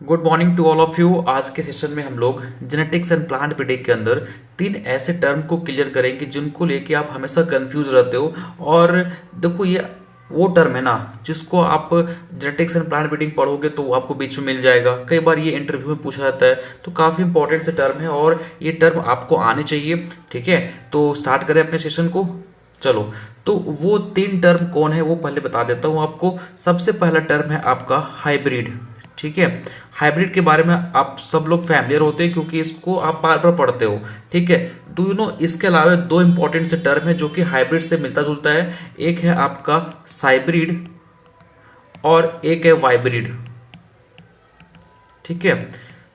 Good morning to all of you. आज के session में हम लोग जेनेटिक्स एंड प्लांट ब्रीडिंग के अंदर तीन ऐसे टर्म को क्लियर करेंगे जिनको लेके आप हमेशा कंफ्यूज रहते हो। और देखो, ये वो टर्म है ना जिसको आप जेनेटिक्स एंड प्लांट ब्रीडिंग पढ़ोगे तो वो आपको बीच में मिल जाएगा। कई बार ये इंटरव्यू में पूछा जाता है, तो काफी इंपॉर्टेंट से टर्म है और ये टर्म आपको आने चाहिए। ठीक है, तो स्टार्ट करें अपने सेशन को। चलो, तो वो तीन टर्म कौन है वो पहले बता देता हूं आपको। सबसे पहला टर्म है आपका हाइब्रिड। ठीक है, हाइब्रिड के बारे में आप सब लोग फैमिलियर होते हैं क्योंकि इसको आप बार बार पढ़ते हो। ठीक है, डू यू नो, इसके अलावा दो इंपॉर्टेंट से टर्म है जो कि हाइब्रिड से मिलता जुलता है। एक है आपका साइब्रिड और एक है वाइब्रिड। ठीक है,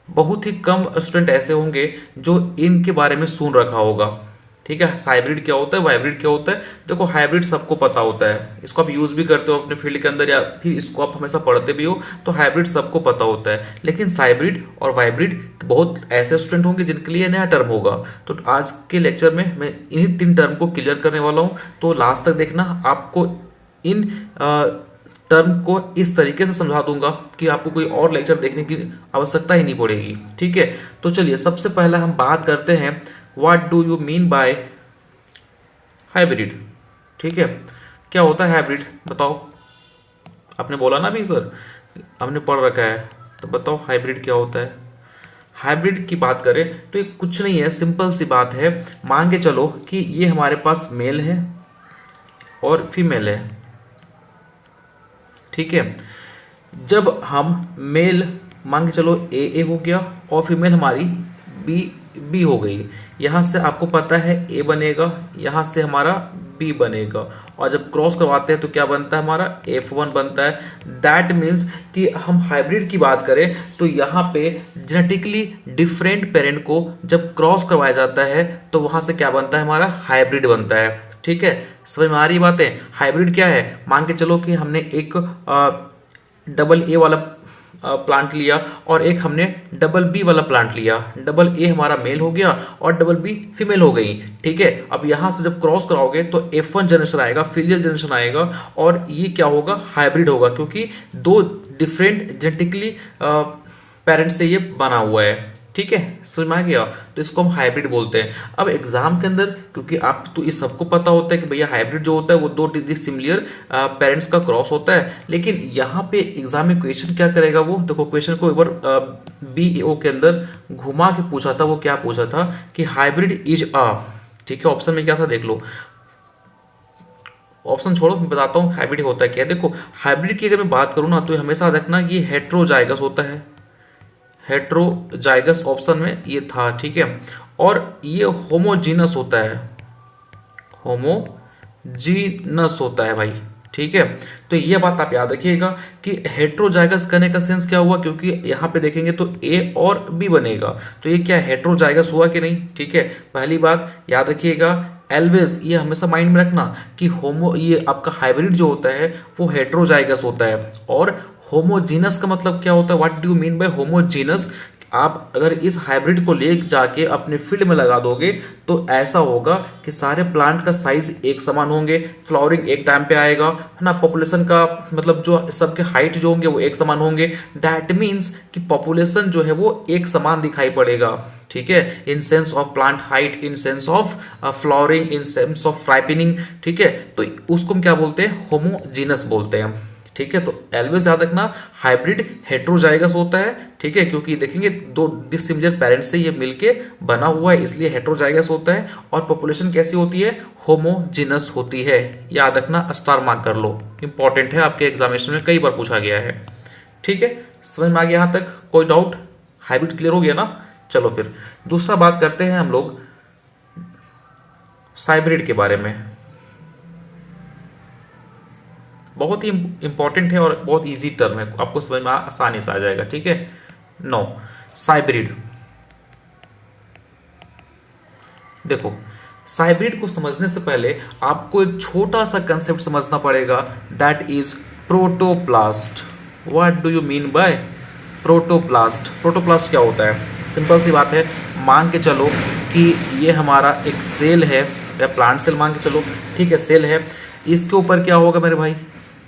बहुत ही कम स्टूडेंट ऐसे होंगे जो इनके बारे में सुन रखा होगा। ठीक है, हाइब्रिड क्या होता है, वाइब्रिड क्या होता है। देखो, हाइब्रिड सबको पता होता है, इसको आप यूज भी करते हो अपने फील्ड के अंदर या फिर इसको आप हमेशा पढ़ते भी हो, तो हाइब्रिड सबको पता होता है। लेकिन हाइब्रिड और वाइब्रिड बहुत ऐसे स्टूडेंट होंगे जिनके लिए नया टर्म होगा। तो आज के लेक्चर में मैं इन्हीं तीन टर्म को क्लियर करने वाला हूं, तो लास्ट तक देखना। आपको इन टर्म को इस तरीके से समझा दूंगा कि आपको कोई और लेक्चर देखने की आवश्यकता ही नहीं पड़ेगी। ठीक है, तो चलिए सबसे पहले हम बात करते हैं what do you mean by hybrid. ठीक है, क्या होता है हाइब्रिड, बताओ। आपने बोला ना अभी सर, हमने पढ़ रखा है, तो बताओ हाइब्रिड क्या होता है। हाइब्रिड की बात करें तो ये कुछ नहीं है, सिंपल सी बात है। मान के चलो कि ये हमारे पास मेल है और फीमेल है। ठीक है, जब हम मेल मान के चलो ए हो गया और फीमेल हमारी बी हो गई। यहां से आपको पता है ए बनेगा, यहां से हमारा बी बनेगा, और जब क्रॉस करवाते हैं तो क्या बनता है, हमारा F1 बनता है। दैट मीन्स कि हम हाइब्रिड की बात करें तो यहाँ पे जेनेटिकली डिफरेंट पेरेंट को जब क्रॉस करवाया जाता है तो वहां से क्या बनता है, हमारा हाइब्रिड बनता है। ठीक है, समझ में आ रही बातें। हाइब्रिड क्या है, मान के चलो कि हमने एक डबल ए वाला प्लांट लिया और एक हमने डबल बी वाला प्लांट लिया। डबल ए हमारा मेल हो गया और डबल बी फीमेल हो गई। ठीक है, अब यहां से जब क्रॉस कराओगे तो F1 जनरेशन आएगा, फिलियल जनरेशन आएगा, और ये क्या होगा, हाइब्रिड होगा, क्योंकि दो डिफरेंट जेनेटिकली पेरेंट्स से ये बना हुआ है। ठीक है, समझ में आ गया, तो इसको हम हाइब्रिड बोलते हैं। अब एग्जाम के अंदर, क्योंकि आप तो ये सबको पता होता है कि भैया हाइब्रिड जो होता है वो दो डिसिमिलर पेरेंट्स का क्रॉस होता है, लेकिन यहाँ पे एग्जाम में क्वेश्चन क्या करेगा, वो देखो क्वेश्चन को एक बार BEO के अंदर घुमा के पूछा था। वो क्या पूछा था कि हाइब्रिड इज अ, ठीक है, ऑप्शन में क्या था देख लो। ऑप्शन छोड़ो, मैं बताता हूँ हाइब्रिड होता है क्या। देखो, हाइब्रिड की अगर मैं बात करूँ ना तो हमेशा रखना ये हेट्रोजाइगस होता है। हेट्रोजाइगस ऑप्शन में ये था। ठीक है, और ये होमोजीनस होता है, होमोजीनस होता है भाई। ठीक है, तो ये बात आप याद रखिएगा कि हेट्रोजाइगस करने का सेंस क्या हुआ, क्योंकि यहां पे देखेंगे तो ए और बी बनेगा, तो ये क्या हेट्रोजाइगस हुआ कि नहीं। ठीक है, पहली बात याद रखिएगा, एलवेज ये हमेशा माइंड में रखना कि ये आपका हाइब्रिड जो होता है वो हेट्रोजाइगस होता है। और होमोजीनस का मतलब क्या होता है, what do you mean by homogeneous. आप अगर इस हाइब्रिड को ले जाके अपने फील्ड में लगा दोगे तो ऐसा होगा कि सारे प्लांट का साइज एक समान होंगे, फ्लावरिंग एक टाइम पे आएगा, है ना, पॉपुलेशन का मतलब जो सबके हाइट जो होंगे वो एक समान होंगे। दैट मीन्स कि पॉपुलेशन जो है वो एक समान दिखाई पड़ेगा। ठीक है, in sense of plant height, in sense of flowering, in sense of ripening. ठीक है, तो उसको हम क्या बोलते हैं, होमोजीनस बोलते हैं। ठीक है, तो ऑलवेज याद रखना हाइब्रिड हेट्रोजाइगस होता है। ठीक है, क्योंकि देखेंगे दो डिसिमिलर पेरेंट्स से ये मिलके बना हुआ है, इसलिए हेट्रोजाइगस होता है। और पॉपुलेशन कैसी होती है, होमोजीनस होती है। याद रखना, स्टार मार्क कर लो, इंपॉर्टेंट है, आपके एग्जामिनेशन में कई बार पूछा गया है। ठीक है, समझ में आ गया यहां तक, कोई डाउट। हाइब्रिड क्लियर हो गया ना। चलो फिर दूसरा बात करते हैं हम लोग हाइब्रिड के बारे में। बहुत ही इंपॉर्टेंट है और बहुत इजी टर्म है, आपको समझ में आसानी से आ जाएगा। ठीक है, नो हाइब्रिड। देखो, हाइब्रिड को समझने से पहले आपको एक छोटा सा कंसेप्ट समझना पड़ेगा, that is protoplast. What do you mean by protoplast. Protoplast क्या होता है, सिंपल सी बात है। मान के चलो कि ये हमारा एक सेल है, या प्लांट सेल मान के चलो। ठीक है, सेल है, इसके ऊपर क्या होगा मेरे भाई,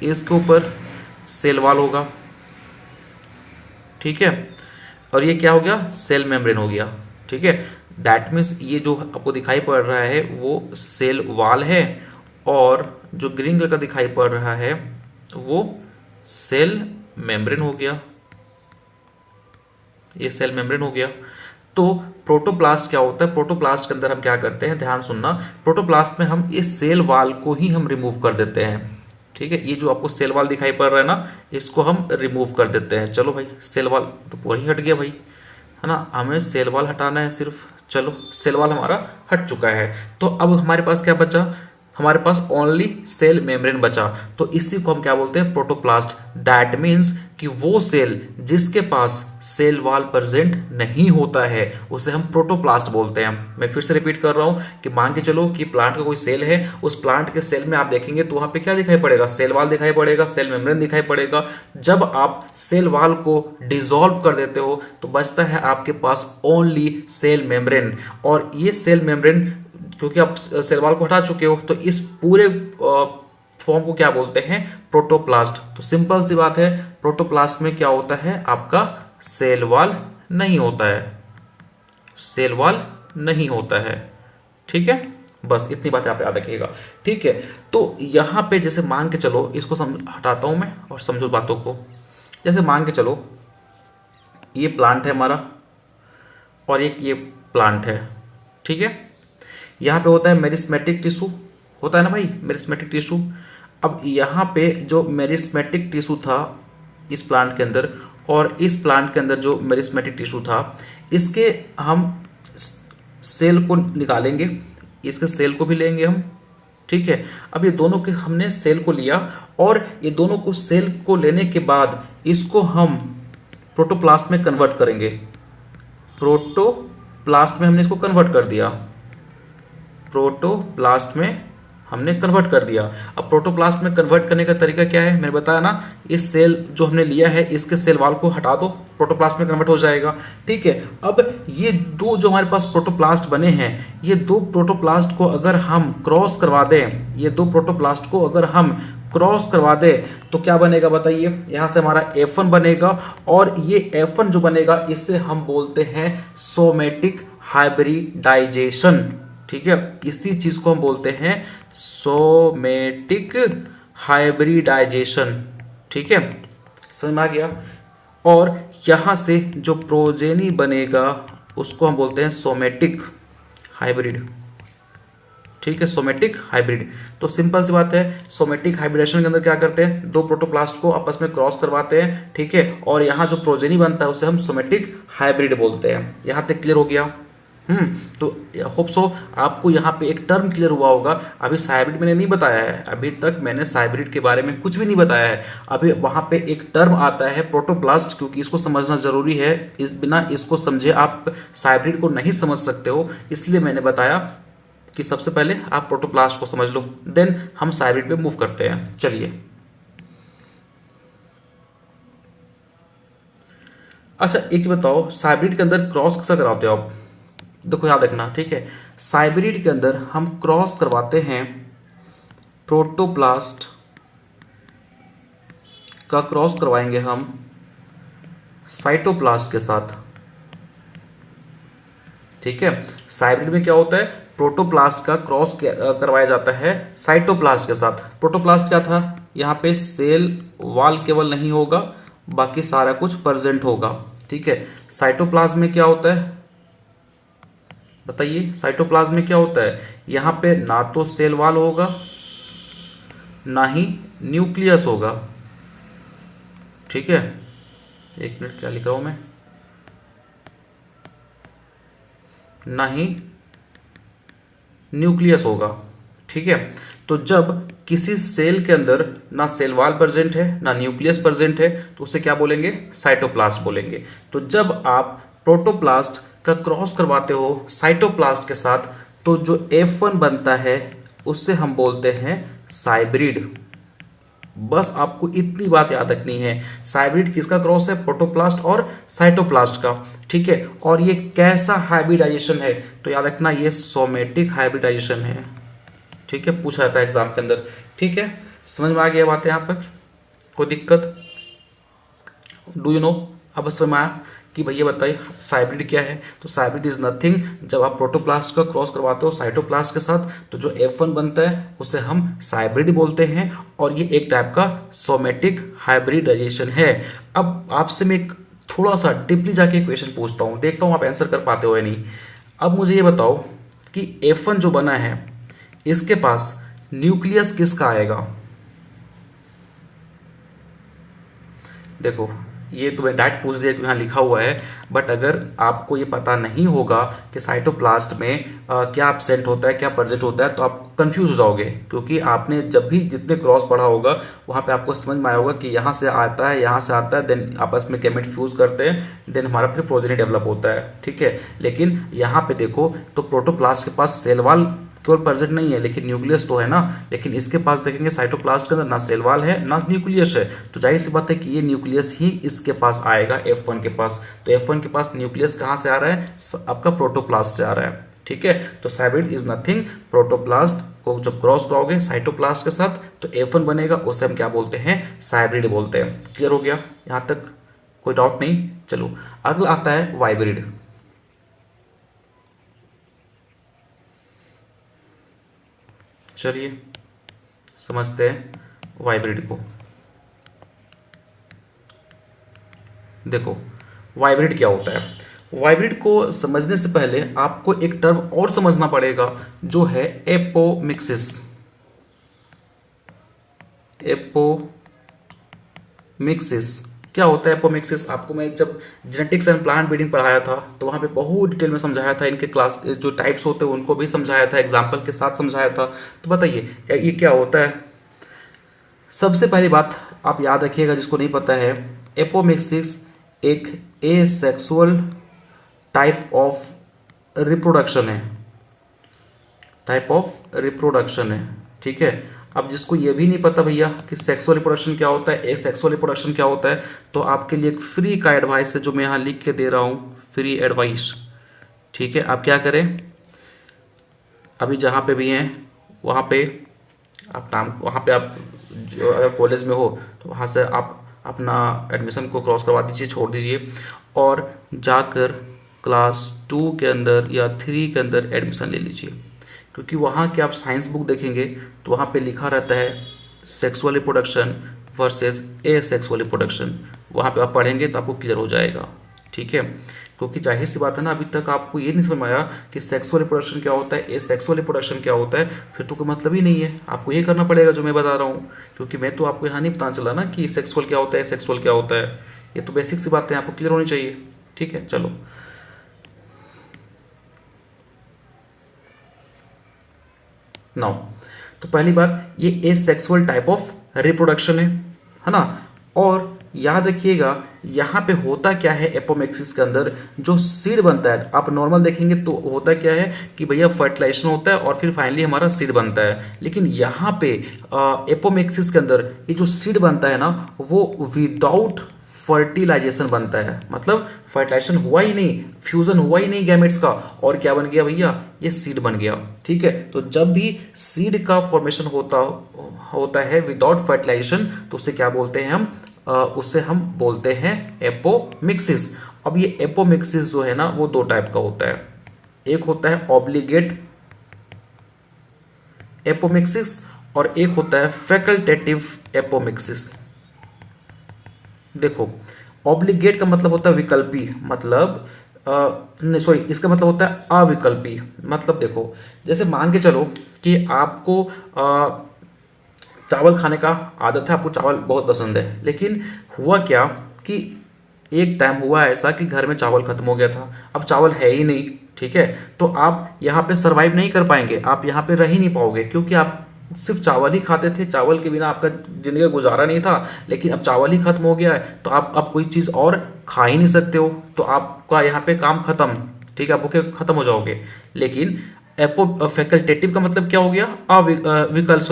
इसके ऊपर सेल वॉल होगा। ठीक है। और ये क्या हो गया, सेल मेम्ब्रेन हो गया, ठीक है। दैट मीन्स ये जो आपको दिखाई पड़ रहा है वो सेल वाल है, और जो ग्रीन कलर का दिखाई पड़ रहा है वो सेल मेम्ब्रेन हो गया, ये सेल मेम्ब्रेन हो गया। तो प्रोटोप्लास्ट क्या होता है, प्रोटोप्लास्ट के अंदर हम क्या करते हैं, ध्यान सुनना, प्रोटोप्लास्ट में हम इस सेल वाल को ही हम रिमूव कर देते हैं, ठीक है। ये जो आपको सेल वाल दिखाई पड़ रहा है ना, इसको हम रिमूव कर देते हैं। चलो भाई, सेल वाल तो पूरा ही हट गया भाई, है ना, हमें सेल वाल हटाना है सिर्फ। चलो, सेल वाल हमारा हट चुका है। तो अब हमारे पास क्या बचा, हमारे पास ओनली सेल मेम्ब्रेन बचा। तो इसी को हम क्या बोलते हैं, प्रोटोप्लास्ट। दैट मीन्स कि वो सेल जिसके पास सेल वाल प्रेजेंट नहीं होता है उसे हम प्रोटोप्लास्ट बोलते हैं। मैं फिर से रिपीट कर रहा हूं कि मान के चलो कि प्लांट का कोई सेल है, उस प्लांट के सेल में आप देखेंगे तो वहां पे क्या दिखाई पड़ेगा, सेल वाल दिखाई पड़ेगा, सेल मेम्ब्रेन दिखाई पड़ेगा। जब आप सेल वाल को डिसॉल्व कर देते हो तो बचता है आपके पास ओनली सेल मेम्ब्रेन। और ये सेल मेम्ब्रेन, क्योंकि आप सेल वाल को हटा चुके हो, तो इस पूरे फॉर्म को क्या बोलते हैं, प्रोटोप्लास्ट। तो सिंपल सी बात है, प्रोटोप्लास्ट में क्या होता है, आपका सेल वाल नहीं होता है, सेल वाल नहीं होता है, ठीक है। बस इतनी बातें आप याद रखिएगा, ठीक है। तो यहां पे जैसे मान के चलो, इसको हटाता हूं मैं और समझो बातों को। जैसे मान के चलो ये प्लांट है हमारा और एक ये प्लांट है, ठीक है। यहाँ पे होता है मेरिस्मेटिक टिश्यू, होता है ना भाई, मेरिस्मेटिक टिश्यू। अब यहाँ पे जो मेरिस्मेटिक टिश्यू था इस प्लांट के अंदर, और इस प्लांट के अंदर जो मेरिस्मेटिक टिश्यू था, इसके हम सेल को निकालेंगे, इसके सेल को भी लेंगे हम, ठीक है। अब ये दोनों के हमने सेल को लिया, और ये दोनों को सेल को लेने के बाद इसको हम प्रोटोप्लास्ट में कन्वर्ट करेंगे। प्रोटोप्लास्ट में हमने इसको कन्वर्ट कर दिया, प्रोटोप्लास्ट में हमने कन्वर्ट कर दिया। अब प्रोटोप्लास्ट में कन्वर्ट करने का तरीका क्या है, मैंने बताया ना, इस सेल जो हमने लिया है इसके सेल वाल को हटा दो, प्रोटोप्लास्ट में कन्वर्ट हो जाएगा, ठीक है। अब ये दो जो हमारे पास प्रोटोप्लास्ट बने हैं, ये दो प्रोटोप्लास्ट को अगर हम क्रॉस करवा दें, ये दो प्रोटोप्लास्ट को अगर हम क्रॉस करवा दे तो क्या बनेगा बताइए, यहां से हमारा F1 बनेगा, और ये F1 जो बनेगा इसे हम बोलते हैं सोमेटिक हाइब्रिडाइजेशन, ठीक है। इसी चीज को हम बोलते हैं सोमेटिक हाइब्रिडाइजेशन, ठीक है, समझ में आ गया। और यहां से जो प्रोजेनी बनेगा उसको हम बोलते हैं सोमेटिक हाइब्रिड, ठीक है, सोमेटिक हाइब्रिड। तो सिंपल सी बात है, सोमेटिक हाइब्रिडेशन के अंदर क्या करते हैं, दो प्रोटोप्लास्ट को आपस में क्रॉस करवाते हैं, ठीक है, और यहां जो प्रोजेनी बनता है उसे हम सोमेटिक हाइब्रिड बोलते हैं। यहां तक क्लियर हो गया। तो होप सो आपको यहाँ पे एक टर्म क्लियर हुआ होगा। अभी साइब्रिड मैंने नहीं बताया है, अभी तक मैंने साइब्रिड के बारे में कुछ भी नहीं बताया है। अभी वहां पे एक टर्म आता है प्रोटोप्लास्ट, क्योंकि इसको समझना जरूरी है, इस बिना इसको समझे आप साइब्रिड को नहीं समझ सकते हो, इसलिए मैंने बताया कि सबसे पहले आप प्रोटोप्लास्ट को समझ लो, देन हम साइब्रिड पे मूव करते हैं। चलिए, अच्छा एक चीज बताओ, साइब्रिड के अंदर क्रॉस कैसा कराते हो आप, देखो याद रखना, ठीक है। साइब्रिड के अंदर हम क्रॉस करवाते हैं, प्रोटोप्लास्ट का क्रॉस करवाएंगे हम साइटोप्लास्ट के साथ, ठीक है। साइब्रिड में क्या होता है, प्रोटोप्लास्ट का क्रॉस करवाया जाता है साइटोप्लास्ट के साथ। प्रोटोप्लास्ट क्या था, यहां पे सेल वाल केवल नहीं होगा, बाकी सारा कुछ प्रेजेंट होगा, ठीक है। साइटोप्लाज्म में क्या होता है बताइए, साइटोप्लाज्म में क्या होता है, यहां पे ना तो सेल वाल होगा ना ही न्यूक्लियस होगा, ठीक है। एक मिनट, क्या लिख रहा हूं मैं, ना ही न्यूक्लियस होगा, ठीक है। तो जब किसी सेल के अंदर ना सेल वाल प्रेजेंट है ना न्यूक्लियस प्रेजेंट है तो उसे क्या बोलेंगे, साइटोप्लास्ट बोलेंगे। तो जब आप प्रोटोप्लास्ट का क्रॉस करवाते हो साइटोप्लास्ट के साथ तो जो F1 बनता है उससे हम बोलते हैं साइब्रिड। बस आपको इतनी बात याद रखनी है, साइब्रिड किसका क्रॉस है, प्रोटोप्लास्ट और साइटोप्लास्ट का, ठीक है। और ये कैसा हाइब्रिडाइजेशन है, तो याद रखना ये सोमेटिक हाइब्रिडाइजेशन है, ठीक है, पूछा जाता है एग्जाम के अंदर, ठीक है। समझ में आ गया बात है, यहां पर कोई दिक्कत, डू यू नो। अब समझ में आया कि भैया बताइए साइब्रिड क्या है। तो साइब्रिड इज नथिंग, जब आप प्रोटोप्लास्ट का क्रॉस करवाते हो साइटोप्लास्ट के साथ तो जो F1 बनता है उसे हम साइब्रिड बोलते हैं, और ये एक टाइप का सोमेटिक हाइब्रिडाइजेशन है। अब आपसे मैं एक थोड़ा सा डीपली जाके क्वेश्चन पूछता हूँ, देखता हूँ आप आंसर कर पाते हो या नहीं। अब मुझे ये बताओ कि F1 जो बना है इसके पास न्यूक्लियस किसका आएगा। देखो ये तो मैं डायरेक्ट पूछ दिया कि यहाँ लिखा हुआ है, बट अगर आपको ये पता नहीं होगा कि साइटोप्लास्ट में क्या एब्सेंट होता है क्या प्रेजेंट होता है तो आप कंफ्यूज हो जाओगे, क्योंकि आपने जब भी जितने क्रॉस पढ़ा होगा वहाँ पे आपको समझ में आया होगा कि यहाँ से आता है यहाँ से आता है, देन आपस में गैमेट फ्यूज करते हैं, देन हमारा फिर प्रोजेनी डेवलप होता है, ठीक है। लेकिन यहाँ पे देखो तो प्रोटोप्लास्ट के पास सेल वॉल केवल प्रेजेंट नहीं है लेकिन न्यूक्लियस तो है ना, लेकिन इसके पास देखेंगे साइटोप्लास्ट के अंदर ना सेल वॉल है ना न्यूक्लियस है, तो जाहिर सी बात है कि ये न्यूक्लियस ही इसके पास आएगा F1 के पास। तो F1 के पास न्यूक्लियस कहाँ से आ रहा है, आपका प्रोटोप्लास्ट से आ रहा है, ठीक है। तो साइब्रिड इज नथिंग, प्रोटोप्लास्ट को जब क्रॉस कराओगे साइटोप्लास्ट के साथ तो F1 बनेगा, उसे हम क्या बोलते हैं, साइब्रिड बोलते हैं। क्लियर हो गया यहाँ तक, कोई डाउट नहीं। चलो अगला आता है वाइब्रिड। चलिए समझते हैं वाइब्रिड को। देखो वाइब्रिड क्या होता है। वाइब्रिड को समझने से पहले आपको एक टर्म और समझना पड़ेगा जो है एपोमिक्सिस। एपोमिक्सिस क्या होता है एपोमिक्सिस, आपको मैं जब जेनेटिक्स एंड प्लांट ब्रीडिंग पढ़ाया था तो वहां पे बहुत डिटेल में समझाया था, इनके क्लास जो टाइप्स होते हैं उनको भी समझाया था, एग्जांपल के साथ समझाया था। तो बताइए ये क्या होता है। सबसे पहली बात आप याद रखिएगा जिसको नहीं पता है, एपोमिक्सिस एक एसेक्सुअल टाइप ऑफ रिप्रोडक्शन है, ठीक है। अब जिसको ये भी नहीं पता भैया कि सेक्सुअल रिप्रोडक्शन क्या होता है, एसेक्सुअल रिप्रोडक्शन क्या होता है, तो आपके लिए एक फ्री का एडवाइस है जो मैं यहाँ लिख के दे रहा हूँ, फ्री एडवाइस, ठीक है। आप क्या करें, अभी जहाँ पे भी हैं वहाँ पे आप अगर कॉलेज में हो तो वहाँ से आप अपना एडमिशन को क्रॉस करवा दीजिए, छोड़ दीजिए, और जाकर क्लास 2 के अंदर या 3 के अंदर एडमिशन ले लीजिए, क्योंकि वहाँ के आप साइंस बुक देखेंगे तो वहाँ पे लिखा रहता है sexual reproduction versus asexual reproduction. वहाँ पे आप पढ़ेंगे तो आपको क्लियर हो जाएगा, ठीक है। क्योंकि जाहिर सी बात है ना, अभी तक आपको ये नहीं समझ में आया कि सेक्सुअल रिप्रोडक्शन क्या होता है, एसेक्सुअल रिप्रोडक्शन क्या होता है, फिर तो कोई मतलब ही नहीं है। आपको ये करना पड़ेगा जो मैं बता रहा हूँ, क्योंकि मैं तो आपको यहाँ नहीं पता चला ना कि सेक्सुअल क्या होता है एसेक्सुअल क्या होता है। ये तो बेसिक सी बातें आपको क्लियर होनी चाहिए, ठीक है। चलो नाउ, तो पहली बात ये एसेक्सुअल टाइप ऑफ रिप्रोडक्शन है ना। और याद रखिएगा यहाँ पे होता क्या है, एपोमिक्सिस के अंदर जो सीड बनता है, आप नॉर्मल देखेंगे तो होता क्या है कि भैया फर्टिलाइजेशन होता है और फिर फाइनली हमारा सीड बनता है, लेकिन यहाँ पे एपोमिक्सिस के अंदर ये जो सीड बनता है ना वो विदाउट फर्टिलाइजेशन बनता है, मतलब फर्टिलाइजेशन हुआ ही नहीं, फ्यूजन हुआ ही नहीं गैमेट्स का, और क्या बन गया भैया, ये सीड बन गया, ठीक है। तो जब भी सीड का फॉर्मेशन होता है विदाउट फर्टिलाइजेशन तो उसे क्या बोलते हैं हम, उससे हम बोलते हैं एपोमिक्सिस। अब ये एपोमिक्सिस जो है ना वो दो टाइप का होता है, एक होता है ऑब्लिगेट एपोमिक्सिस और एक होता है फैकल्टेटिव एपोमिक्सिस। देखो ऑब्लिगेट का मतलब होता है विकल्पी, मतलब नहीं सॉरी, इसका मतलब होता है अविकल्पी। मतलब देखो जैसे मान के चलो कि आपको चावल खाने का आदत है, आपको चावल बहुत पसंद है, लेकिन हुआ क्या कि एक टाइम हुआ ऐसा कि घर में चावल खत्म हो गया था, अब चावल है ही नहीं, ठीक है। तो आप यहाँ पे सरवाइव नहीं कर पाएंगे, आप यहाँ पे रह ही नहीं पाओगे, क्योंकि आप सिर्फ चावल ही खाते थे, चावल के बिना आपका जिंदगी का गुजारा नहीं था, लेकिन अब चावल ही खत्म हो गया है तो आप अब कोई चीज़ और खा ही नहीं सकते हो, तो आपका यहाँ पे काम खत्म, ठीक है, आप भूखे खत्म हो जाओगे। लेकिन फैकल्टेटिव का मतलब क्या हो गया,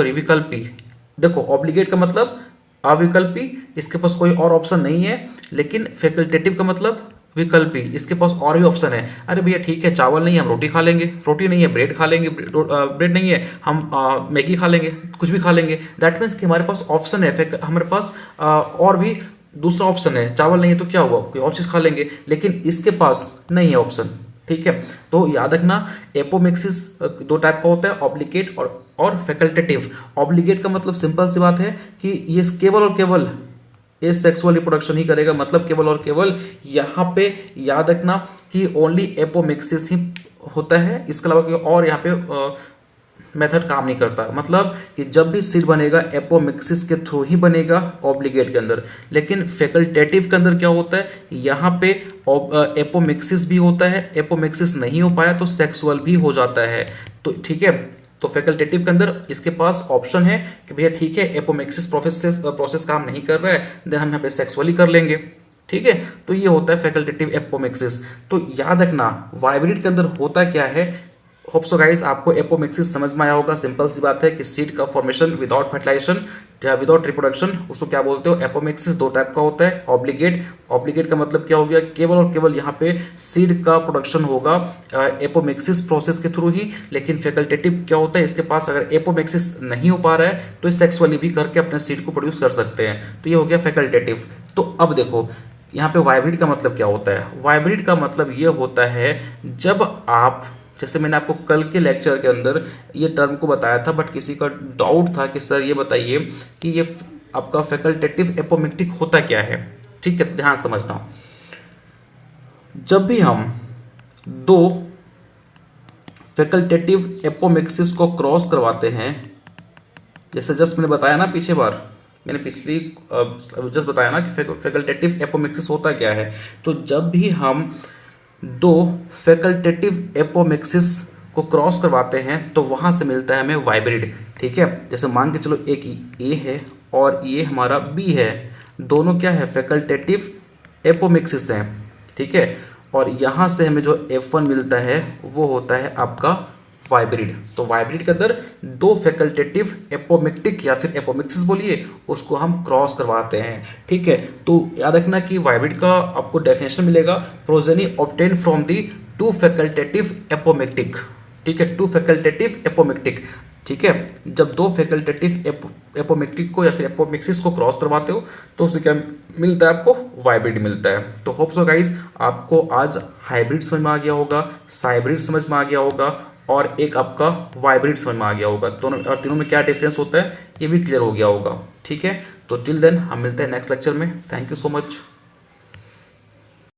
विकल्पी। देखो ऑब्लिगेट का मतलब अविकल्पी, इसके पास कोई और ऑप्शन नहीं है, लेकिन फैकल्टेटिव का मतलब विकल्पी, इसके पास और भी ऑप्शन है। अरे भैया ठीक है, चावल नहीं हम रोटी खा लेंगे, रोटी नहीं है ब्रेड खा लेंगे, ब्रेड नहीं है हम मैगी खा लेंगे, कुछ भी खा लेंगे। दैट मीन्स कि हमारे पास ऑप्शन है, हमारे पास और भी दूसरा ऑप्शन है, चावल नहीं है तो क्या हुआ, कोई और चीज खा लेंगे, लेकिन इसके पास नहीं है ऑप्शन। ठीक है, तो याद रखना एपोमिक्सिस दो टाइप का होता है, ऑब्लिगेट और फैकल्टेटिव। ऑब्लिगेट का मतलब सिंपल सी बात है कि ये केवल और केवल ये सेक्सुअल रिप्रोडक्शन ही करेगा, मतलब केवल और केवल यहाँ पे याद रखना कि ओनली एपोमिक्सिस ही होता है, इसके अलावा कोई और यहाँ पे मेथड काम नहीं करता। मतलब कि जब भी सीड बनेगा एपोमिक्सिस के थ्रू ही बनेगा ऑब्लिगेट के अंदर, लेकिन फैकल्टेटिव के अंदर क्या होता है, यहाँ पे एपोमिक्सिस भी होता है, एपोमिक्सिस नहीं हो पाया तो सेक्सुअल भी हो जाता है। तो ठीक है, तो फैकल्टेटिव के अंदर इसके पास ऑप्शन है कि भैया ठीक है एपोमिक्सिस प्रोसेस काम नहीं कर रहा है, देन हम यहाँ पे सेक्सुअली कर लेंगे। ठीक है, तो ये होता है फैकल्टेटिव एपोमिक्सिस। तो याद रखना वाइब्रिड के अंदर होता क्या है। होप सो गाइस आपको एपोमिक्सिस समझ में आया होगा। सिंपल सी बात है कि सीड का फॉर्मेशन विदाउट फर्टिलाइजेशन या विदाउट रिप्रोडक्शन, उसको क्या बोलते हो, एपोमिक्सिस दो टाइप का होता है। ऑब्लिगेट का मतलब क्या हो गया, केवल और केवल यहाँ पे सीड का प्रोडक्शन होगा एपोमिक्सिस प्रोसेस के थ्रू ही, लेकिन फैकल्टेटिव क्या होता है, इसके पास अगर एपोमिक्सिस नहीं हो पा रहा है तो सेक्सुअली भी करके अपने सीड को प्रोड्यूस कर सकते हैं। तो ये हो गया फैकल्टेटिव। तो अब देखो यहाँ पे वाइब्रिड का मतलब क्या होता है। वाइब्रिड का मतलब ये होता है जब आप, जैसे मैंने आपको कल के लेक्चर के अंदर ये टर्म को बताया था, बट किसी का डाउट था कि सर ये बताइए कि ये आपका फैकल्टेटिव एपोमिक्टिक होता क्या है। ठीक है, ध्यान समझना। जब भी हम दो फैकल्टेटिव एपोमिक्सिस को क्रॉस करवाते हैं, जैसे जस्ट मैंने बताया ना पिछले बार, मैंने पिछली जस्ट बताया ना कि फैकल्टेटिव एपोमिक्सिस होता क्या है। तो जब भी हम दो फैकल्टेटिव एपोमिक्सिस को क्रॉस करवाते हैं तो वहां से मिलता है हमें वाइब्रिड। ठीक है, जैसे मान के चलो एक ए है और ये हमारा बी है, दोनों क्या है, फैकल्टेटिव एपोमिक्सिस हैं। ठीक है, और यहां से हमें जो F1 मिलता है वो होता है आपका वाइब्रिड। तो वाइब्रिड के अंदर दो फैकल्टेटिव एपोमिक्टिक या फिर एपोमिक्सिस बोलिए, उसको हम क्रॉस करवाते हैं। ठीक है, तो याद रखना कि वाइब्रिड का आपको डेफिनेशन मिलेगा, progeny obtain from the to facultative apomictic. ठीक है, टू फैकल्टेटिव एपोमिक्टिक। ठीक है, जब दो फैकल्टेटिव एपोमिक्टिक को या फिर एपोमिक्सिस को क्रॉस करवाते हो तो उसे क्या मिलता है, आपको वाइब्रिड मिलता है। तो होप सो गाइस आपको आज हाइब्रिड समझ में आ गया होगा, साइब्रिड समझ में आ गया होगा और एक आपका वाइब्रिड समझ में आ गया होगा। दोनों और तीनों में क्या डिफरेंस होता है ये भी क्लियर हो गया होगा। ठीक है, तो टिल देन हम मिलते हैं नेक्स्ट लेक्चर में। Thank you so much.